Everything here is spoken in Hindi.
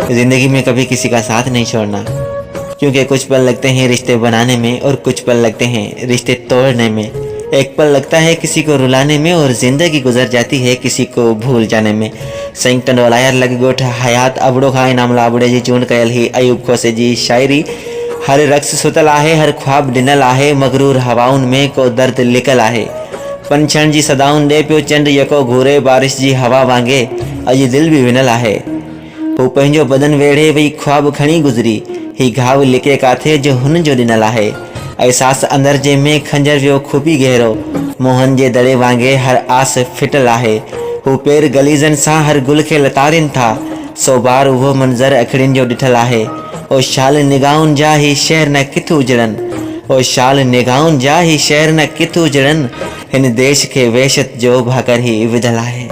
जिंदगी में कभी किसी का साथ नहीं छोड़ना, क्योंकि कुछ पल लगते हैं रिश्ते बनाने में और कुछ पल लगते हैं रिश्ते तोड़ने में। एक पल लगता है किसी को रुलाने में और जिंदगी गुजर जाती है किसी को भूल जाने में। संयुक्त टंडोलायर लग गोठ हयात अबड़ो खाए नाम लाबड़े जी चून कयल ही अयूब खोसे जी शायरी। हर रक्स सुतल आहे, हर ख्वाब डिनल आहे, मगरूर हवाउन में को दर्द लिकल आहे। पंछण जी सदाउन दे पियो चंड यको घूरे, बारिश जी हवा वांगे अॼु दिल भी विनल आहे। हू पंहिंजो बदन वेढ़े वही ख्वाब खणी गुज़री, ही घाव लिके काथे जो हुन जो ॾिनल आहे। एहसास अंदर जे में खंजर वियो खूबी गहरो, मोहन जे दड़े वांगे हर आस फिटल आहे। हू पेर गलीज़न सां हर गुल खे लतारिन था, सौ बार उहो मंज़र अखियुनि जो ॾिठल आहे। ओ शाल निगाहुनि जा ही शहर न किथु उजड़नि, ओ शाल निगाहुनि जा ही शहर न किथु उजड़नि, हिन देश खे वहशत जो भाकर ही विधल आहे।